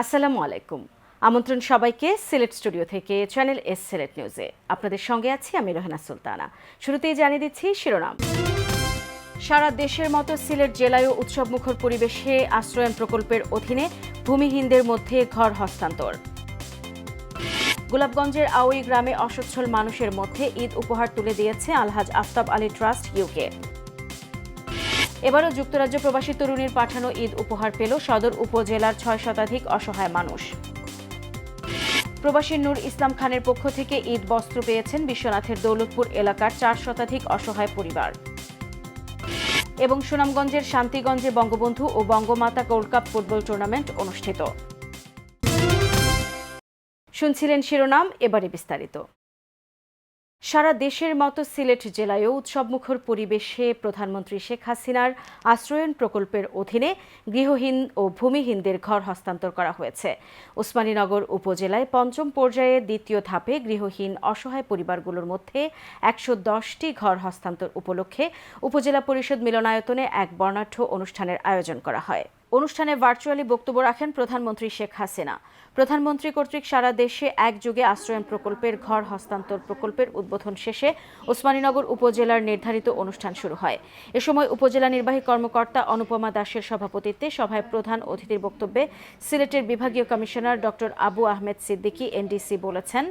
আসসালামু আলাইকুম। আমন্ত্রণ সবাইকে সিলেট স্টুডিও থেকে চ্যানেল এস সিলেট নিউজে। আপনাদের সঙ্গে আছি আমি রোহেনা সুলতানা। শুরুতেই জানিয়ে দিচ্ছি শিরোনাম। সারা দেশের মতো সিলেট জেলায়ও উৎসবমুখর পরিবেশে আশ্রয়ন প্রকল্পের অধীনে ভূমিহীনদের মধ্যে ঘর হস্তান্তর। গোলাপগঞ্জের আওই গ্রামে অসচ্ছল মানুষের মধ্যে ঈদ উপহার তুলে দিয়েছে আলহাজ আফতাব আলী ট্রাস্ট ইউকে। এবারও যুক্তরাজ্য প্রবাসী তরুণীর পাঠানো ঈদ উপহার পেল সদর উপজেলার ৬ শতাধিক অসহায় মানুষ। প্রবাসী নূর ইসলাম খানের পক্ষ থেকে ঈদ বস্ত্র পেয়েছেন বিশ্বনাথের দৌলতপুর এলাকার ৪ শতাধিক অসহায় পরিবার। এবং সুনামগঞ্জের শান্তিগঞ্জে বঙ্গবন্ধু ও Bangamata gold cup football tournament অনুষ্ঠিত। শুনছিলেন শিরোনাম, এবারে বিস্তারিত। সারা দেশের মতো সিলেট জেলায়ও উৎসবমুখর পরিবেশে প্রধানমন্ত্রী শেখ হাসিনার আশ্রয়ন প্রকল্পের অধীনে গৃহহীন ও ভূমিহীনদের ঘর হস্তান্তর করা হয়েছে। ওসমানীনগর উপজেলায় পঞ্চম পর্যায়ে দ্বিতীয় ধাপে গৃহহীন অসহায় পরিবারগুলোর মধ্যে ১১০টি ঘর হস্তান্তর উপলক্ষে উপজেলা পরিষদ মিলনায়তনে এক বর্ণাঢ্য অনুষ্ঠানের আয়োজন করা হয়। অনুষ্ঠানে ভার্চুয়ালি বক্তব্য রাখেন প্রধানমন্ত্রী শেখ হাসিনা। প্রধানমন্ত্রী কর্তৃক সারা দেশে একযোগে আশ্রয়ন প্রকল্পের ঘর হস্তান্তর প্রকল্পের উদ্বোধন শেষে ওসমানীনগর উপজেলার নির্ধারিত অনুষ্ঠান শুরু হয়। এ সময় উপজেলা নির্বাহী কর্মকর্তা অনুপমা দাসের সভাপতিত্বে সভায় প্রধান অতিথির বক্তব্যে সিলেটের বিভাগীয় commissioner doctor Abu Ahmed Siddiqui NDC বলেছেন,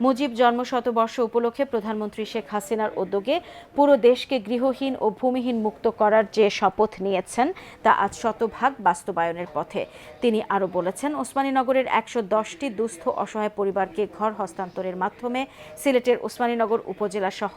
মুজিব জন্মশতবর্ষ উপলক্ষে প্রধানমন্ত্রী শেখ হাসিনার উদ্যোগে পুরো দেশকে গৃহহীন ও ভূমিহীন মুক্ত করার যে শপথ নিয়েছেন তা আজ শতভাগ বাস্তবায়নের পথে। তিনি আরও বলেছেন, ওসমানীনগরের ১১০টি দুস্থ অসহায় পরিবারকে ঘর হস্তান্তরের মাধ্যমে সিলেটের ওসমানীনগর উপজেলা সহ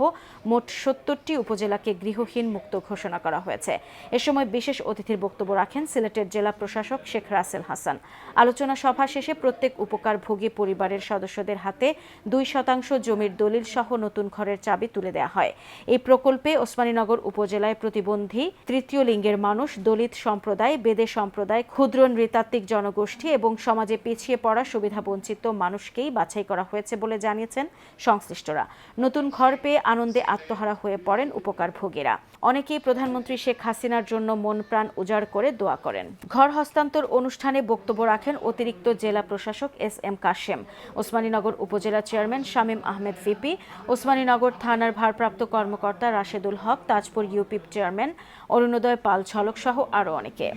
মোট ৭০টি উপজেলাকে গৃহহীন মুক্ত ঘোষণা করা হয়েছে। এ সময় বিশেষ অতিথির বক্তব্য রাখেন সিলেটের জেলা প্রশাসক শেখ রাসেল হাসান। আলোচনা সভা শেষে প্রত্যেক উপকারভোগী পরিবারের সদস্যদের হাতে ২% জমির দলিল সহ নতুন ঘরের চাবি তুলে দেওয়া হয়। এই প্রকল্পে ওসমানীনগর উপজেলায় প্রতিবন্ধী, তৃতীয় লিঙ্গের মানুষ, দলিত সম্প্রদায়, বেদে সম্প্রদায়, ক্ষুদ্র নৃতাত্ত্বিক জনগোষ্ঠী এবং সমাজে পিছিয়ে পড়া সুবিধাবঞ্চিত মানুষকেই বাছাই করা হয়েছে বলে জানিয়েছেন সংশ্লিষ্টরা। নতুন ঘর পেয়ে আনন্দে আত্মহারা হয়ে পড়েন উপকারভোগীরা। অনেকেই প্রধানমন্ত্রী শেখ হাসিনার জন্য মন প্রাণ উজাড় করে দোয়া করেন। ঘর হস্তান্তর অনুষ্ঠানে বক্তব্য রাখেন অতিরিক্ত জেলা প্রশাসক এস এম কাশেম, ওসমানীনগর উপজেলা চেয়ারম্যান শামীম আহমেদ ভিপি, ওসমানীনগর থানার ভারপ্রাপ্ত কর্মকর্তা রাশেদুল হক, তাজপুর ইউপি চেয়ারম্যান অরুণোদয় পাল ঝলক সহ আরও অনেকে।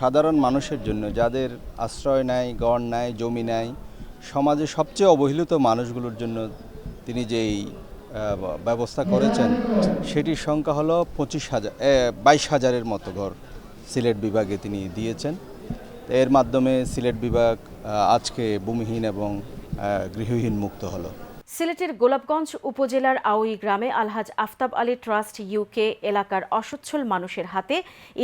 সাধারণ মানুষের জন্য, যাদের আশ্রয় নাই, গড় নাই, জমি নাই, সমাজে সবচেয়ে অবহেলিত মানুষগুলোর জন্য তিনি যেই ব্যবস্থা করেছেন সেটির সংখ্যা হলো 22,000-এর মতো ঘর সিলেট বিভাগে তিনি দিয়েছেন। এর মাধ্যমে সিলেট বিভাগ আজকে ভূমিহীন এবং গৃহহীন মুক্ত হলো। সিলেটের গোলাপগঞ্জ উপজেলার আওই গ্রামে আলহাজ আফতাব আলী ট্রাস্ট ইউকে এলাকার অসচ্ছল মানুষের হাতে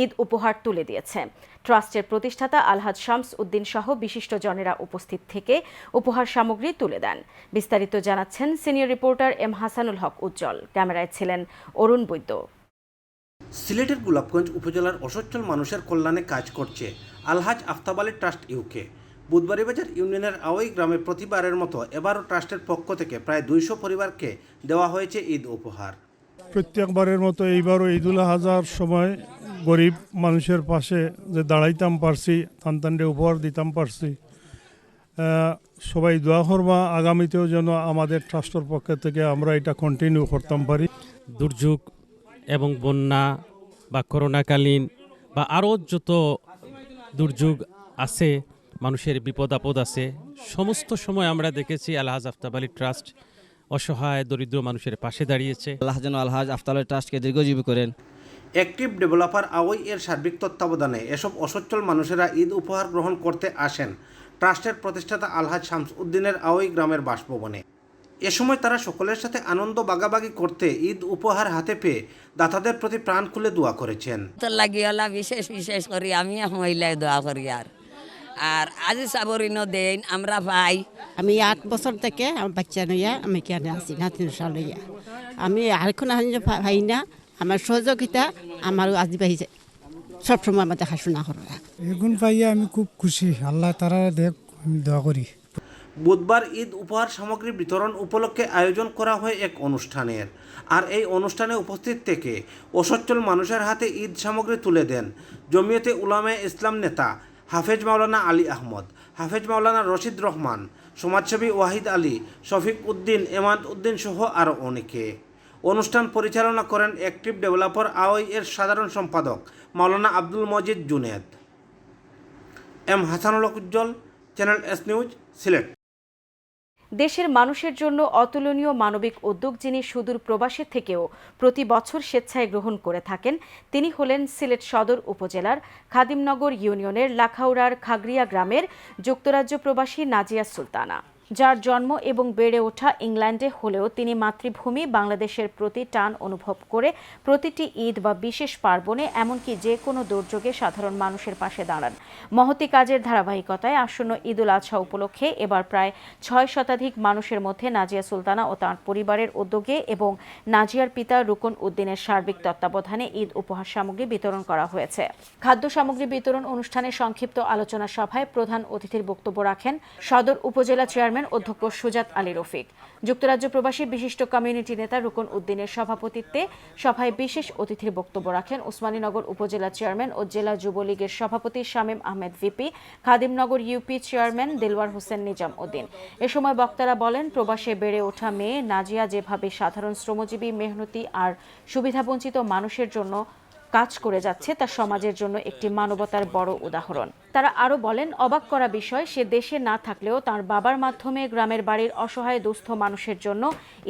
ঈদ উপহার তুলে দিয়েছে। ট্রাস্টের প্রতিষ্ঠাতা আলহাজ শামস উদ্দিন সহ বিশিষ্টজনেরা উপস্থিত থেকে উপহার সামগ্রী তুলে দেন। বিস্তারিত জানাচ্ছেন সিনিয়র রিপোর্টার এম হাসানুল হক উজ্জ্বল। ক্যামেরায় ছিলেন অরুণ বৈদ্য। সিলেটের গোলাপগঞ্জ উপজেলার অসচ্ছল মানুষের কল্যাণে কাজ করছে আলহাজ আফতাব আলী ট্রাস্ট ইউকে। বুধবাড়িবাজার ইউনিয়নের আওই গ্রামে প্রতিবারের মতো এবারও ট্রাস্টের পক্ষ থেকে প্রায় 200 পরিবারকে দেওয়া হয়েছে ঈদ উপহার। প্রত্যেকবারের মতো এইবারও ঈদুল আজহার সময় গরিব মানুষের পাশে যে দাঁড়াইতাম পারছি, সন্তানকে উপহার দিতাম পারছি। সবাই দোয়া করবা আগামীতেও যেন আমাদের ট্রাস্টের পক্ষ থেকে আমরা এটা কন্টিনিউ করতাম পারি। দুর্যোগ এবং বন্যা বা করোনাকালীন বা আরও যত দুর্যোগ আছে, মানুষের বিপদ আপদ আছে, সমস্ত সময় আমরা দেখেছি আলহাজ আফতাব আলী ট্রাস্ট অসহায় দরিদ্র মানুষের পাশে দাঁড়িয়েছে। আল্লাহ যেন আলহাজ আফতাব আলী ট্রাস্টকে দীর্ঘজীবী করেন। অ্যাক্টিভ ডেভেলপার আওই এর সার্বিক তত্ত্বাবধানে এসব অসচ্ছল মানুষেরা ঈদ উপহার গ্রহণ করতে আসেন ট্রাস্টের প্রতিষ্ঠাতা আলহাজ শামস উদ্দিনের আওই গ্রামের বাসভবনে। এ সময় তারা সকলের সাথে আনন্দ বাগাবাগি করতে ঈদ উপহার হাতে পেয়ে দাতাদের প্রতি প্রাণ খুলে দোয়া করেছেন। লাগিওলা বিশেষ করি আমি মহিলায় দোয়া করি আর আজি সাবরিন দেন আমরা ভাই। আমি 8 বছর থেকে আমার বাচ্চা নইয়া আমি কেন আছি নাতিন সালইয়া আমি আরেকখন ভাই না আমার সহযোগিতা আমার আজি ভাই সবসময় আমার দেখাশোনা করে। এগুন পাইয়া আমি খুব খুশি, আল্লাহ তারা দেখ আমি দোয়া করি। বুধবার ঈদ উপহার সামগ্রী বিতরণ উপলক্ষে আয়োজন করা হয় এক অনুষ্ঠানের। আর এই অনুষ্ঠানে উপস্থিত থেকে অসচ্ছল মানুষের হাতে ঈদ সামগ্রী তুলে দেন জমিয়তে উলামায়ে ইসলাম নেতা হাফেজ মাওলানা আলী আহমদ, হাফেজ মাওলানা রশিদ রহমান, সমাজসেবী ওয়াহিদ আলী, শফিক উদ্দিন, এমাদ উদ্দিন সহ আরও অনেকে। অনুষ্ঠান পরিচালনা করেন অ্যাক্টিভ ডেভেলপার আওয়াই এর সাধারণ সম্পাদক মাওলানা আব্দুল মজিদ জুনেদ। এম হাসানুল হক উজ্জ্বল, চ্যানেল এস নিউজ, সিলেট। দেশের মানুষের জন্য অতুলনীয় মানবিক উদ্যোগ যিনি সুদূর প্রবাসী থেকেও প্রতি বছর স্বেচ্ছায় গ্রহণ করে থাকেন তিনি হলেন সিলেট সদর উপজেলার খাদিমনগর ইউনিয়নের লাখাউড়ার খাগড়িয়া গ্রামের যুক্তরাজ্য প্রবাসী নাজিয়া সুলতানা, যার জন্ম এবং বেড়ে ওঠা ইংল্যান্ডে হলেও তিনি মাতৃভূমি বাংলাদেশের প্রতি টান অনুভব করে প্রতিটি ঈদ বা বিশেষ পার্বণে এমনকি যে কোনো দুর্যোগে সাধারণ মানুষের পাশে দাঁড়ান। মহতি কাজের ধারাবাহিকতায় আসন্ন ঈদুল আজহা উপলক্ষে এবার প্রায় 6 শতাধিক মানুষের মধ্যে নাজিয়া সুলতানা ও তাঁর পরিবারের উদ্যোগে এবং নাজিয়ার পিতা রুকন উদ্দিনের সার্বিক তত্ত্বাবধানে ঈদ উপহার সামগ্রী বিতরণ করা হয়েছে। খাদ্য সামগ্রী বিতরণ অনুষ্ঠানে সংক্ষিপ্ত আলোচনা সভায় প্রধান অতিথির বক্তব্য রাখেন সদর উপজেলা চেয়ারম্যান অধ্যক্ষ সুজাত আলী রফিক। যুক্তরাজ্য প্রবাসী বিশিষ্ট কমিউনিটি নেতা রুকন উদ্দিনের সভাপতিত্বে সভায় বিশেষ অতিথির বক্তব্য রাখেন ওসমানীনগর উপজেলা চেয়ারম্যান ও জেলা যুবলীগের সভাপতি Shamim Ahmed VP, Khadimnagar UP chairman Delwar Hossain Nizam Uddin. এ সময় বক্তারা বলেন, প্রবাসে বেড়ে ওঠা মেয়ে নাজিয়া যেভাবে সাধারণ শ্রমজীবী, মেহনতি আর সুবিধাবঞ্চিত মানুষের জন্য কাজ করে যাচ্ছে তা সমাজের জন্য একটি মানবতার বড় উদাহরণ। তারা আরও বলেন, অবাক করা বিষয়, সে দেশে না থাকলেও তার বাবার মাধ্যমে গ্রামের বাড়ির অসহায় দুস্থ মানুষের জন্য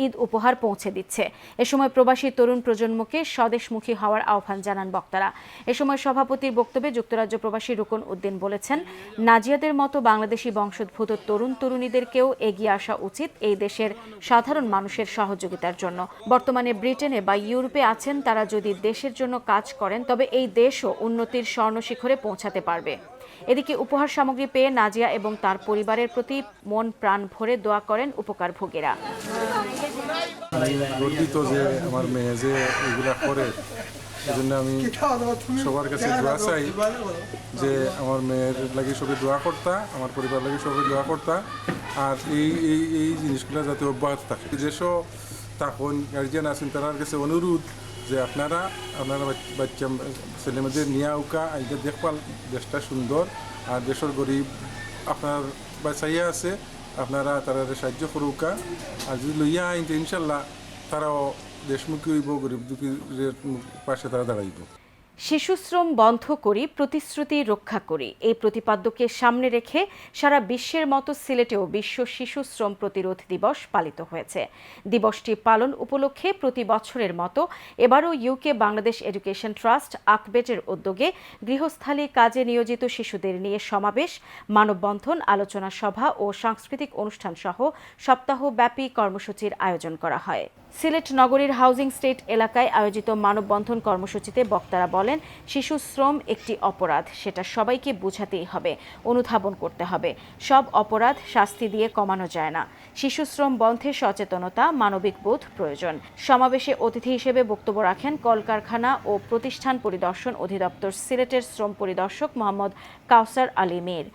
ঈদ উপহার পৌঁছে দিচ্ছে। এ সময় প্রবাসী তরুণ প্রজন্মকে স্বদেশমুখী হওয়ার আহ্বান জানান বক্তারা। এ সময় সভাপতির বক্তব্যে যুক্তরাজ্য প্রবাসী রুকন উদ্দিন বলেছেন, নাজিয়াদের মতো বাংলাদেশি বংশোদ্ভূত তরুণ তরুণীদেরকেও এগিয়ে আসা উচিত এই দেশের সাধারণ মানুষের সহযোগিতার জন্য। বর্তমানে ব্রিটেনে বা ইউরোপে আছেন তারা, যদি দেশের জন্য কাজ করেন তবে এই দেশও উন্নতির স্বর্ণশিখরে পৌঁছাতে পারবে। এদিকে উপহার সামগ্রী পেয়ে নাজিয়া এবং তার পরিবারের প্রতি মন প্রাণ ভরে দোয়া করেন উপকারভোগীরা। গর্বিত যে আমার মেয়ে যে এগুলা করে, এজন্য আমি সবার কাছে দোয়া চাই যে আমার মেয়ের লাগি সবাই দোয়া করতা, আমার পরিবার লাগি সবাই দোয়া করতা, আর এই জিনিসগুলো যাতে অব্যাহত থাকে। যেসব তখন গার্জিয়ান আছেন তার কাছে অনুরোধ যে আপনারা বাচ্চা ছেলেমেয়েদের নিয়ে উকা আইকে দেখপাল দেশটা সুন্দর, আর দেশের গরিব আপনার বাচ্চাইয়া আছে, আপনারা তারা সাহায্য করুকা, আর যদি লইয়া আইন ইনশাল্লাহ তারাও দেশমুখী হইব, গরিব দুঃখীর পাশে তারা দাঁড়াইব। শিশুশ্রম বন্ধ করি, প্রতিশ্রুতি রক্ষা করি, এই প্রতিপাদ্যকে সামনে রেখে সারা বিশ্বের মতো সিলেটেও বিশ্ব শিশু শ্রম প্রতিরোধ দিবস পালিত হয়েছে। দিবসটি পালন উপলক্ষে প্রতি বছরের মতো এবারও ইউকে বাংলাদেশ এডুকেশন ট্রাস্ট আকবেটের উদ্যোগে গৃহস্থালী কাজে নিয়োজিত শিশুদের নিয়ে সমাবেশ, মানববন্ধন, আলোচনা সভা ও সাংস্কৃতিক অনুষ্ঠান সহ সপ্তাহব্যাপী কর্মসূচির আয়োজন করা হয়। সিলেট নগরীর হাউজিং স্টেট এলাকায় আয়োজিত মানববন্ধন কর্মসূচিতে বক্তারা বলেন, শিশু শ্রম একটি অপরাধ, সেটা সবাইকে বুঝাতেই হবে, অনুধাবন করতে হবে। সব অপরাধ শাস্তি দিয়ে কমানো যায় না। শিশু শ্রম বন্ধে সচেতনতা, মানবিক বোধ প্রয়োজন। সমাবেশে অতিথি হিসেবে বক্তব্য রাখেন কলকারখানা ও প্রতিষ্ঠান পরিদর্শন অধিদপ্তর সিলেটের শ্রম পরিদর্শক মোহাম্মদ কাউসার আলী মীর।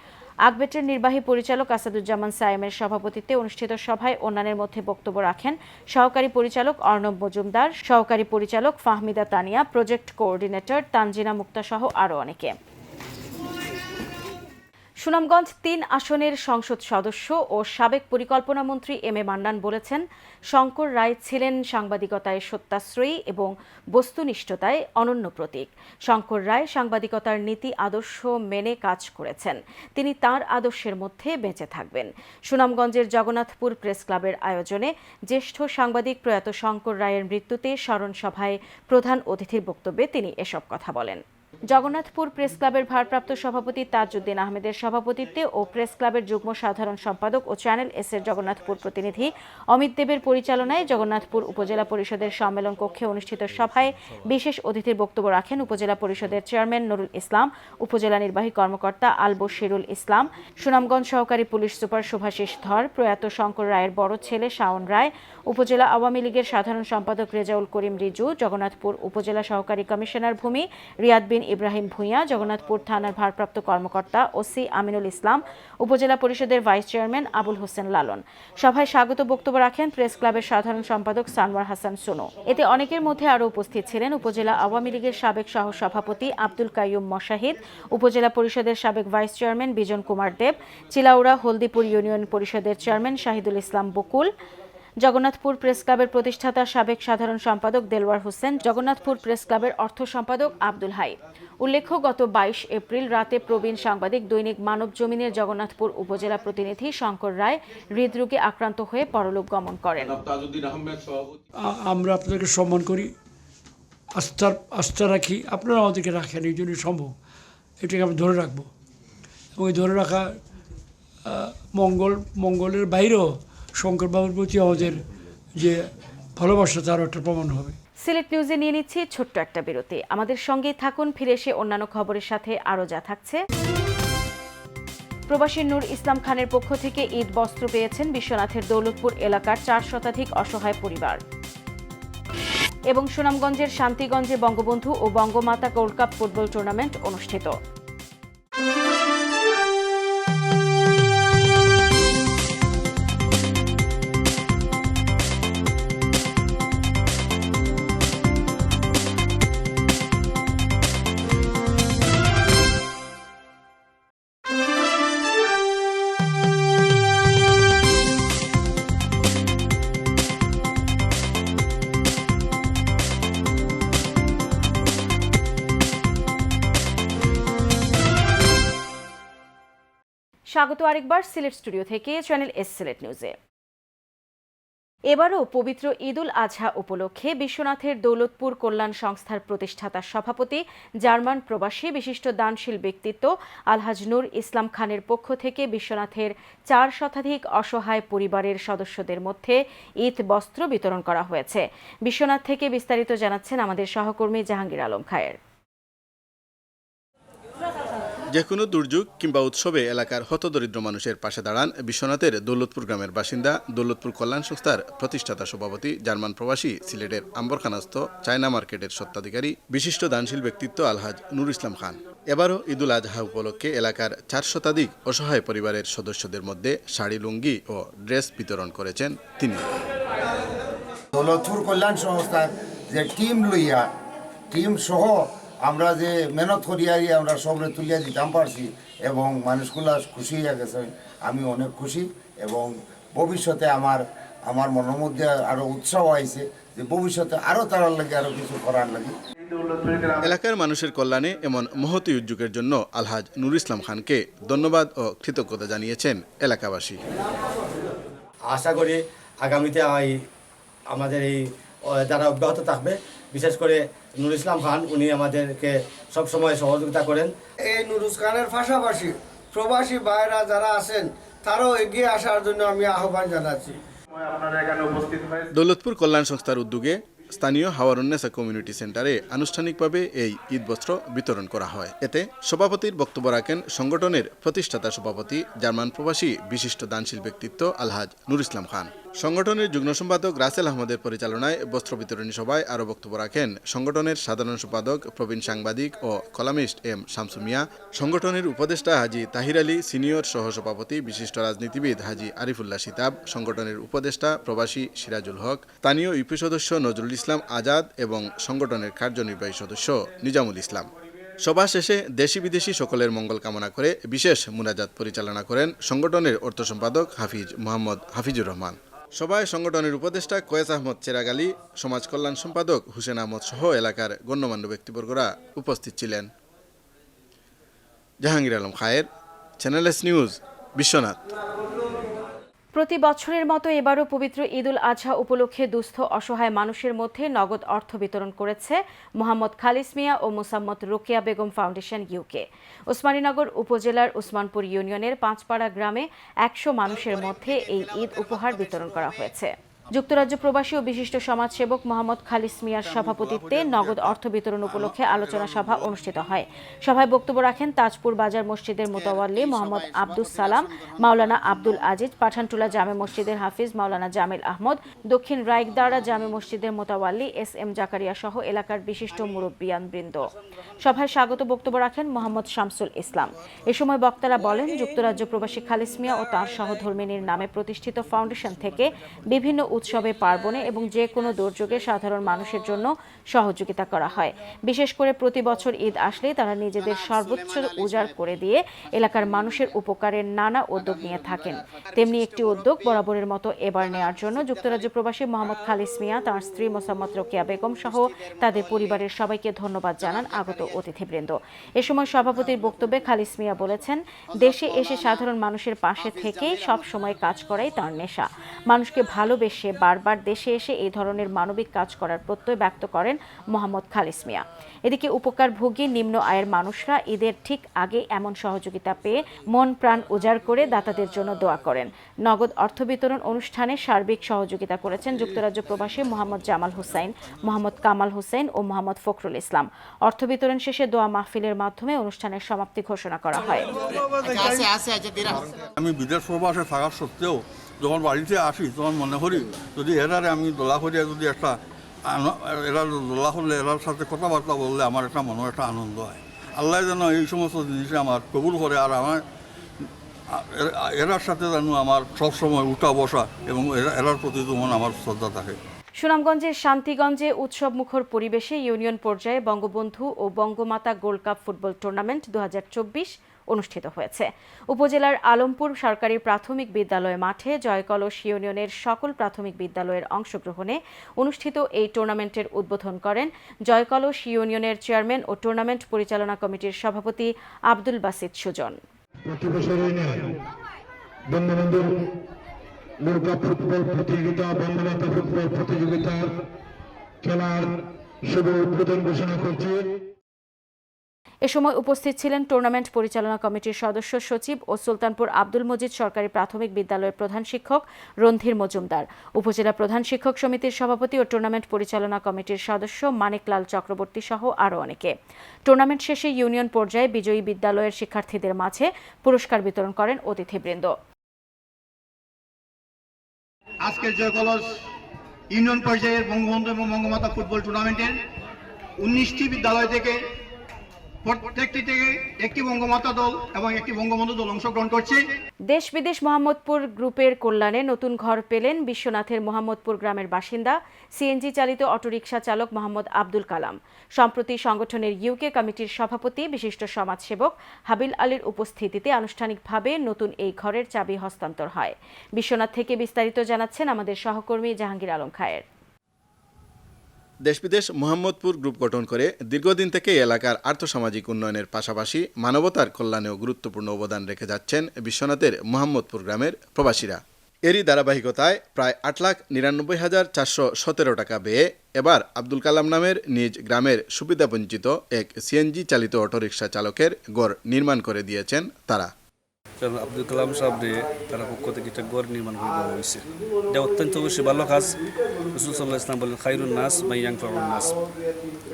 আকবেটের নির্বাহী পরিচালক আসাদুজ্জামান সায়েমের সভাপতিত্বে অনুষ্ঠিত সভায় অন্যান্যের মধ্যে বক্তব্য রাখেন সহকারী পরিচালক অর্ণব মজুমদার, সহকারী পরিচালক ফাহমিদা তানিয়া, প্রজেক্ট কোঅর্ডিনেটর তানজিনা মুক্তা সহ আরও অনেকে। সুনামগঞ্জ ৩ আসনের সংসদ সদস্য ও সাবেক পরিকল্পনা মন্ত্রী এম এ মান্নান বলেছেন, শঙ্কর রায় ছিলেন সাংবাদিকতায় সত্যাশ্রয়ী এবং বস্তুনিষ্ঠতায় অনন্য প্রতীক। শঙ্কর রায় সাংবাদিকতার নীতি আদর্শ মেনে কাজ করেছেন। তিনি তার আদর্শের মধ্যে বেঁচে থাকবেন। সুনামগঞ্জের জগন্নাথপুর প্রেস ক্লাবের আয়োজনে জ্যেষ্ঠ সাংবাদিক প্রয়াত শঙ্কর রায়ের মৃত্যুতে স্মরণ সভায় প্রধান অতিথির বক্তব্যে তিনি এসব কথা বলেন। জগন্নাথপুর প্রেস ক্লাবের ভারপ্রাপ্ত সভাপতি তাজউদ্দিন আহমেদের সভাপতিত্বে ও প্রেস ক্লাবের যুগ্ম সাধারণ সম্পাদক ও চ্যানেল এস-এর জগন্নাথপুর প্রতিনিধি অমিত দেবের পরিচালনায় জগন্নাথপুর উপজেলা পরিষদের সম্মেলন কক্ষে অনুষ্ঠিত সভায় বিশেষ অতিথির বক্তব্য রাখেন উপজেলা পরিষদের চেয়ারম্যান নুরুল ইসলাম, উপজেলা নির্বাহী কর্মকর্তা আল বশিরুল ইসলাম, সুনামগঞ্জ সহকারী পুলিশ সুপার শুভাশিস ধর, প্রয়াত শঙ্কর রায়ের বড় ছেলে শাওন রায়, উপজেলা আওয়ামী লীগের সাধারণ সম্পাদক রেজাউল করিম রিজু, জগন্নাথপুর উপজেলা সহকারী কমিশনার ভূমি রিয়াদ বিন ইব্রাহিম ভূঁইয়া, জগন্নাথপুর থানার ভারপ্রাপ্ত কর্মকর্তা ওসি আমিনুল ইসলাম, উপজেলা পরিষদের ভাইস চেয়ারম্যান আবুল হোসেন লালন। সভায় স্বাগত বক্তব্য রাখেন প্রেস ক্লাবের সাধারণ সম্পাদক সানোয়ার হাসান সোনো। এতে অনেকের মধ্যে আরও উপস্থিত ছিলেন উপজেলা আওয়ামী লীগের সাবেক সহসভাপতি আব্দুল কাইয়ুম মশাহিদ, উপজেলা পরিষদের সাবেক vice chairman Bijan Kumar Deb, Chilaura Haldipur union পরিষদের চেয়ারম্যান শাহিদুল ইসলাম বকুল, জগন্নাথপুর প্রেস ক্লাবের প্রতিষ্ঠাতা সাবেক সাধারণ সম্পাদক দেলওয়ার হোসেন, জগন্নাথপুর প্রেস ক্লাবের অর্থ সম্পাদক আব্দুল হাই। উল্লেখ্য, গত 22 এপ্রিল রাতে প্রবীণ সাংবাদিক দৈনিক মানব জমিনের জগন্নাথপুর উপজেলা প্রতিনিধি শঙ্কর রায় হৃদরোগে আক্রান্ত হয়ে পরলোক গমন করেন। আমরা আপনাদেরকে সম্মান করি, আস্থা রাখি, আপনারা আমাদেরকে রাখেন, এই জন্যই সম্ভব। এটাকে আমরা ধরে রাখবো এবং এই ধরে রাখা মঙ্গলের বাইরেও শঙ্করবাবুর প্রতি আমাদের যে ভালোবাসা তারও একটা প্রমাণ হবে। সিলেট নিউজে নিয়ে নিচ্ছি ছোট্ট একটা বিরতি। আমাদের সঙ্গেই থাকুন, ফিরে এসে অন্যান্য খবরের সাথে আরও যা থাকছে। প্রবাসী নূর ইসলাম খানের পক্ষ থেকে ঈদ বস্ত্র পেয়েছেন বিশ্বনাথের দৌলতপুর এলাকার 4 শতাধিক অসহায় পরিবার। এবং সুনামগঞ্জের শান্তিগঞ্জে বঙ্গবন্ধু ও Bangamata gold cup football tournament অনুষ্ঠিত। স্বাগত আরেকবার সিলেট স্টুডিও থেকে চ্যানেল এস সিলেট নিউজে। এবারও পবিত্র ঈদ উল আজহা উপলক্ষে বিশ্বনাথের দৌলতপুর কল্যাণ সংস্থার প্রতিষ্ঠাতা সভাপতি, জার্মান প্রবাসী বিশিষ্ট দানশীল ব্যক্তিত্ব আলহাজ নূর ইসলাম খানের পক্ষ থেকে বিশ্বনাথের 4 শতাধিক অসহায় পরিবারের সদস্যদের মধ্যে ঈদ বস্ত্র বিতরণ করা হয়েছে। বিশ্বনাথ থেকে বিস্তারিত জানাচ্ছেন আমাদের সহকর্মী জাহাঙ্গীর আলম খায়ের। যে কোনো দুর্যোগ কিংবা উৎসবে এলাকার হতদরিদ্র মানুষের পাশে দাঁড়ান বিশ্বনাথের দৌলতপুর গ্রামের বাসিন্দা, দৌলতপুর কল্যাণ সংস্থার প্রতিষ্ঠাতা সভাপতি, জার্মান প্রবাসী, সিলেটের আম্বরখানাস্থ চায়না মার্কেটের স্বত্বাধিকারী, বিশিষ্ট দানশীল ব্যক্তিত্ব আলহাজ নূর ইসলাম খান। এবারও ঈদ উল আজহা উপলক্ষে এলাকার 4 শতাধিক অসহায় পরিবারের সদস্যদের মধ্যে শাড়ি, লুঙ্গি ও ড্রেস বিতরণ করেছেন তিনি। দৌলতপুর কল্যাণ সংস্থার যে টিম সহ আমরা যে মেহনত করিয়াই আমরা সবরে তুলিয়া দিতাম পারছি এবং মানুষগুলা খুশি হয়ে গেছে। আমি অনেক খুশি এবং ভবিষ্যতে আমার মনের মধ্যে আরো উৎসাহ আইছে যে ভবিষ্যতে আরো তারার লাগে আরো কিছু করার লাগে। এলাকার মানুষের কল্যাণে এমন মহতি উদ্যোগের জন্য আলহাজ নূর ইসলাম খানকে ধন্যবাদ ও কৃতজ্ঞতা জানিয়েছেন এলাকাবাসী। আশা করি আগামীতে আমাদের এই দ্বারা অব্যাহত থাকবে। বিশেষ করে নূর ইসলাম খান, উনি আমাদেরকে সবসময় সহযোগিতা করেন। এই নুরুস খানের পাশাপাশি প্রবাসী ভাইরা যারা আছেন তারাও এগিয়ে আসার জন্য আমি আহ্বান জানাচ্ছি। দৌলতপুর কল্যাণ সংস্থার উদ্যোগে স্থানীয় হাওয়ারুন্নেসা কমিউনিটি সেন্টারে আনুষ্ঠানিকভাবে এই ঈদ বস্ত্র বিতরণ করা হয়। এতে সভাপতির বক্তব্য রাখেন সংগঠনের প্রতিষ্ঠাতা সভাপতি, জার্মান প্রবাসী বিশিষ্ট দানশীল ব্যক্তিত্ব আলহাজ নূর ইসলাম খান। সংগঠনের যুগ্ম সম্পাদক রাসেল আহমদের পরিচালনায় বস্ত্র বিতরণী সভায় আরও বক্তব্য রাখেন সংগঠনের সাধারণ সম্পাদক, প্রবীণ সাংবাদিক ও কলামিস্ট এম শামসু মিয়া, সংগঠনের উপদেষ্টা হাজি তাহির আলী, সিনিয়র সহসভাপতি বিশিষ্ট রাজনীতিবিদ হাজি আরিফুল্লাহ সিতাব, সংগঠনের উপদেষ্টা প্রবাসী সিরাজুল হক, স্থানীয় ইউপি সদস্য নজরুল ইসলাম আজাদ এবং সংগঠনের কার্যনির্বাহী সদস্য নিজামুল ইসলাম। সভা শেষে দেশি বিদেশি সকলের মঙ্গল কামনা করে বিশেষ মুনাজাত পরিচালনা করেন সংগঠনের অর্থ সম্পাদক হাফিজ মোহাম্মদ হাফিজুর রহমান। সভায় সংগঠনের উপদেষ্টা কয়েস আহমদ চেরাগ আলী, সমাজ কল্যাণ সম্পাদক হুসেন আহমদ সহ এলাকার গণ্যমান্য ব্যক্তিবর্গরা উপস্থিত ছিলেন। Jahangir Alam Khayer, channel S news, Biswanath. প্রতি বছরের মতো এবারও পবিত্র ঈদ উল আজহা উপলক্ষে দুস্থ অসহায় মানুষের মধ্যে নগদ অর্থ বিতরণ করেছে মোহাম্মদ খালিস মিয়া ও মোসাম্মদ রোকেয়া বেগম ফাউন্ডেশন ইউকে। ওসমানীনগর উপজেলার উসমানপুর ইউনিয়নের পাঁচপাড়া গ্রামে 100 মানুষের মধ্যে এই ঈদ উপহার বিতরণ করা হয়েছে। যুক্তরাজ্য প্রবাসী ও বিশিষ্ট সমাজসেবক মোহাম্মদ খালিস মিয়ার সভাপতিত্বে নগদ অর্থ বিতরণ উপলক্ষে আলোচনা সভা অনুষ্ঠিত হয়। সভায় বক্তব্য রাখেন তাজপুর বাজার মসজিদের মোতাওয়াল্লি মোহাম্মদ আব্দুস সালাম, মাওলানা আব্দুল আজিজ, পাঠানটুলা জামে মসজিদের হাফিজ মাওলানা জামিল আহমদ, দক্ষিণ রাইকদারা জামে মসজিদের মোতাওয়াল্লি এস.এম. জাকারিয়া সহ এলাকার বিশিষ্ট মুরব্বিয়ানবৃন্দ। সভায় স্বাগত বক্তব্য রাখেন মোহাম্মদ শামসুল ইসলাম। এ সময় বক্তারা বলেন, যুক্তরাজ্য প্রবাসী খালিস মিয়া ও তার সহধর্মিনীর নামে প্রতিষ্ঠিত ফাউন্ডেশন থেকে বিভিন্ন উৎসবে, পার্বণে এবং যে কোনো দুর্যোগে সাধারণ মানুষের জন্য সহযোগিতা করা হয়। বিশেষ করে প্রতি বছর ঈদ আসলেই তারা নিজেদের সর্বোচ্চ উজাড় করে দিয়ে এলাকার মানুষের উপকারের নানা উদ্যোগ নিয়ে থাকেন। তেমনি একটি উদ্যোগ বরাবরের মতো এবার নেওয়ার জন্য যুক্তরাজ্য প্রবাসী মোহাম্মদ খালিস মিয়া, তার স্ত্রী মোসাম্মদ রোকেয়া বেগম সহ তাদের পরিবারের সবাইকে ধন্যবাদ জানান আগত অতিথিবৃন্দ। এ সময় সভাপতির বক্তব্যে খালিস মিয়া বলেছেন, দেশে এসে সাধারণ মানুষের পাশে থেকে সব সময় কাজ করাই তার নেশা। মানুষকে ভালোবেসে বারবার দেশে এসে এই ধরনের মানবিক কাজ করার প্রত্যয় ব্যক্ত করেন মোহাম্মদ খালিস মিয়া। এদিকে উপকারভোগী নিম্ন আয়ের মানুষরা ঈদের ঠিক আগে এমন সহযোগিতা পেয়ে মন প্রাণ উজাড় করে দাতাদের জন্য দোয়া করেন। নগদ অর্থ বিতরণ অনুষ্ঠানে সার্বিক সহযোগিতা করেছেন যুক্তরাজ্য প্রবাসী মোহাম্মদ জামাল হোসেন, মোহাম্মদ কামাল হোসেন ও মোহাম্মদ ফখরুল ইসলাম। অর্থ বিতরণ শেষে দোয়া মাহফিলের মাধ্যমে অনুষ্ঠানের সমাপ্তি ঘোষণা করা হয়। আমি বিদেশ প্রবাসে থাকার সত্ত্বেও যখন বাড়িতে আসি তখন মনে করি যদি এরারে আমি দোলা করিয়া যদি একটা এরা দোলা করলে এরার সাথে কথাবার্তা বললে আমার একটা মনে একটা আনন্দ হয়। আল্লাহ যেন এই সমস্ত জিনিসে আমার কবুল করে আর আমার এরার সাথে যেন আমার সবসময় উঠা বসা এবং এরার প্রতি যেমন আমার শ্রদ্ধা থাকে। সুনামগঞ্জের শান্তিগঞ্জে উৎসব মুখর পরিবেশে ইউনিয়ন পর্যায়ে বঙ্গবন্ধু ও Bangamata gold cup football tournament 2024 অনুষ্ঠিত হয়েছে। উপজেলার আলমপুর সরকারি প্রাথমিক বিদ্যালয় মাঠে জয়কলস ইউনিয়নের সকল প্রাথমিক বিদ্যালয়ের অংশগ্রহণে অনুষ্ঠিত এই টুর্নামেন্টের উদ্বোধন করেন জয়কলস ইউনিয়নের চেয়ারম্যান ও টুর্নামেন্ট পরিচালনা কমিটির সভাপতি Abdul বাসিত Sujan. Gold cup football প্রতিযোগিতা, বঙ্গমাতা ফুটবল প্রতিযোগিতার খেলার শুভ উদ্বোধন ঘোষণা করছি। এ সময় উপস্থিত ছিলেন টুর্নামেন্ট পরিচালনা কমিটির সদস্য সচিব ও সুলতানপুর আব্দুল মজিদ সরকারি প্রাথমিক বিদ্যালয়ের প্রধান শিক্ষক রন্ধির মজুমদার, উপজেলা প্রধান শিক্ষক সমিতির সভাপতি ও টুর্নামেন্ট পরিচালনা কমিটির সদস্য মানিকলাল চক্রবর্তী সহ আরও অনেকে। টুর্নামেন্ট শেষে ইউনিয়ন পর্যায়ে বিজয়ী বিদ্যালয়ের শিক্ষার্থীদের মাঝে পুরস্কার বিতরণ করেন অতিথিবৃন্দ। আজকের জয়কলস ইউনিয়ন পর্যায়ের বঙ্গবন্ধু এবং বঙ্গমাতা ফুটবল টুর্নামেন্টের 19টি বিদ্যালয় থেকে প্রত্যেকটি থেকে একটি বঙ্গমাতা দল এবং একটি বঙ্গবন্ধু দল অংশগ্রহণ করছে। দেশ বিদেশ মোহাম্মদপুর গ্রুপের কল্যাণে নতুন ঘর পেলেন বিশ্বনাথের মোহাম্মদপুর গ্রামের বাসিন্দা সিএনজি চালিত অটোরিকশা চালক মোহাম্মদ আব্দুল কালাম। সম্প্রতি সংগঠনের ইউকে কমিটির সভাপতি বিশিষ্ট সমাজসেবক হাবিল আলীর উপস্থিতিতে আনুষ্ঠানিকভাবে নতুন এই ঘরের চাবি হস্তান্তর হয়। বিশ্বনাথ থেকে বিস্তারিত জানাচ্ছেন আমাদের সহকর্মী জাহাঙ্গীর আলম খায়ের। দেশ বিদেশ মোহাম্মদপুর গ্রুপ গঠন করে দীর্ঘদিন থেকে এলাকার আর্থসামাজিক উন্নয়নের পাশাপাশি মানবতার কল্যাণেও গুরুত্বপূর্ণ অবদান রেখে যাচ্ছেন বিশ্বনাথের মোহাম্মদপুর গ্রামের প্রবাসীরা। এরই ধারাবাহিকতায় প্রায় 8,99,417 টাকা ব্যয়ে এবার আব্দুল কালাম নামের নিজ গ্রামের সুবিধাবঞ্চিত এক সিএনজি চালিত অটোরিকশা চালকের গড় নির্মাণ করে দিয়েছেন তারা। আব্দুল কালাম সাহেব তারা পক্ষ থেকে একটা গড় নির্মাণ করে দেওয়া হয়েছে। এটা অত্যন্ত অবশ্যই ভালো কাজ। রাসূল সাল্লাল্লাহু আলাইহি ওয়াসাল্লাম বলেন, খায়রুন নাস মান ইয়ানফাউন নাস।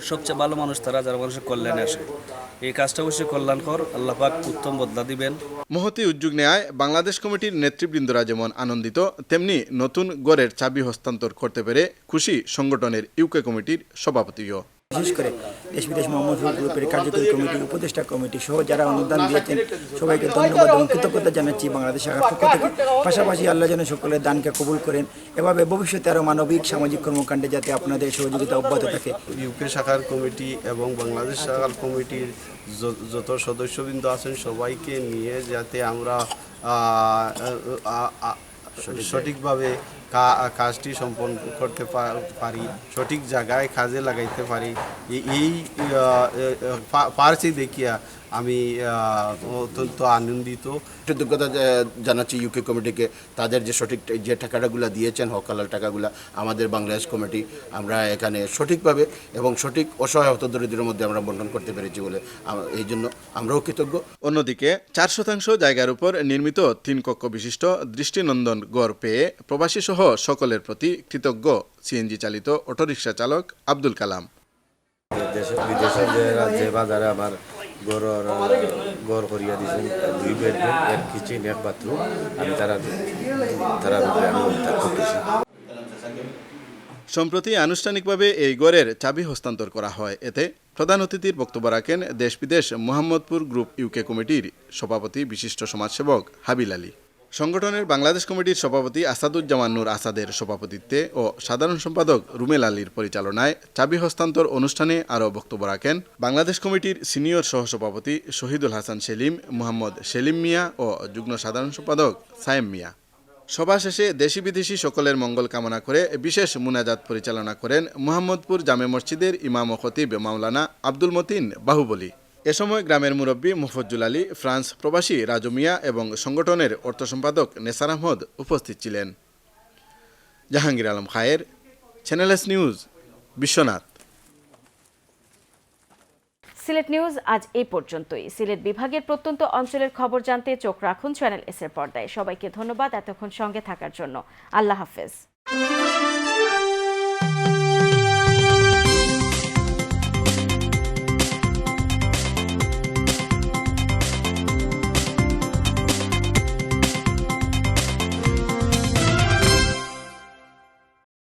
সবচেয়ে ভালো মানুষ তারা যারা মানুষের কল্যাণে আসে। এই কাজটা অবশ্যই কল্যাণকর, আল্লাহ পাক উত্তম বদলা দিবেন। মহতী উদ্যোগ নেয় বাংলাদেশ কমিটির নেতৃবৃন্দরা যেমন আনন্দিত, তেমনি নতুন গড়ের চাবি হস্তান্তর করতে পেরে খুশি সংগঠনের ইউকে কমিটির সভাপতিও। বিশেষ করে দেশ বিদেশ মোহাম্মদপুর গ্রুপের কার্যকরী কমিটি, উপদেষ্টা কমিটি সহ যারা অনুদান দিয়েছেন সবাইকে ধন্যবাদ এবং কৃতজ্ঞতা জানাচ্ছি বাংলাদেশ শাখার পক্ষ থেকে। পাশাপাশি আল্লাহ যেন সকলের দানকে কবুল করেন, এভাবে ভবিষ্যতে আরও মানবিক সামাজিক কর্মকাণ্ডে যাতে আপনাদের সহযোগিতা অব্যাহত থাকে। ইউকে শাখার কমিটি এবং বাংলাদেশ শাখার কমিটির যত সদস্যবৃন্দ আছেন সবাইকে নিয়ে যাতে আমরা সঠিকভাবে কাজটি সম্পন্ন করতে পারি, সঠিক জায়গায় কাজে লাগাইতে পারি, এই পারছি দেখিয়া আমি অত্যন্ত আনন্দিত। কৃতজ্ঞতা জানাচ্ছি ইউকে কমিটিকে, তাদের যে সঠিক যে টাকাগুলো দিয়েছেন হক হালাল টাকাগুলো আমাদের বাংলাদেশ কমিটি আমরা এখানে সঠিকভাবে এবং সঠিক অসহায় হতদরিদ্রের মধ্যে আমরা বন্টন করতে পেরেছি বলে এই জন্য আমরাও কৃতজ্ঞ। অন্যদিকে 4% জায়গার উপর নির্মিত 3 কক্ষ বিশিষ্ট দৃষ্টিনন্দন গড় পেয়ে প্রবাসী সহ সকলের প্রতি কৃতজ্ঞ সিএনজি চালিত অটোরিকশা চালক আব্দুল কালাম। বিদেশে যে বাজারে আমার গড় করিয়া দিয়েছেন 2 বেডরুম, 1 কিচেন, 1 বাথরুম, আমি তারা সম্প্রতি আনুষ্ঠানিকভাবে এই গড়ের চাবি হস্তান্তর করা হয়। এতে প্রধান অতিথির বক্তব্য রাখেন দেশ বিদেশ মোহাম্মদপুর গ্রুপ ইউকে কমিটির সভাপতি বিশিষ্ট সমাজসেবক হাবিল আলী। সংগঠনের বাংলাদেশ কমিটির সভাপতি আসাদুজ্জামান নূর আসাদের সভাপতিত্বে ও সাধারণ সম্পাদক রুমেল আলীর পরিচালনায় চাবি হস্তান্তর অনুষ্ঠানে আরও বক্তব্য রাখেন বাংলাদেশ কমিটির সিনিয়র সহসভাপতি শহীদুল হাসান সেলিম, মোহাম্মদ সেলিম মিয়া ও যুগ্ম সাধারণ সম্পাদক সায়েম মিয়া। সভা শেষে দেশি বিদেশি সকলের মঙ্গল কামনা করে বিশেষ মুনাজাত পরিচালনা করেন মোহাম্মদপুর জামে মসজিদের ইমাম ও খতিব মাওলানা আব্দুল মতিন বাহুবলী। এ সময় গ্রামের মুরব্বী মুফজ্জুল আলী, ফ্রান্স প্রবাসী রাজু মিয়া এবং সংগঠনের অর্থ সম্পাদক নেসার আহমদ উপস্থিত ছিলেন। Jahangir Alam Khayer, channel S news, Biswanath. Sylhet news আজ এই পর্যন্তই। সিলেট বিভাগের প্রত্যন্ত অঞ্চলের খবর জানতে চোখ রাখুন চ্যানেল এস এর পর্দায়। সবাইকে ধন্যবাদ এতক্ষণ সঙ্গে থাকার জন্য। আল্লাহ হাফেজ।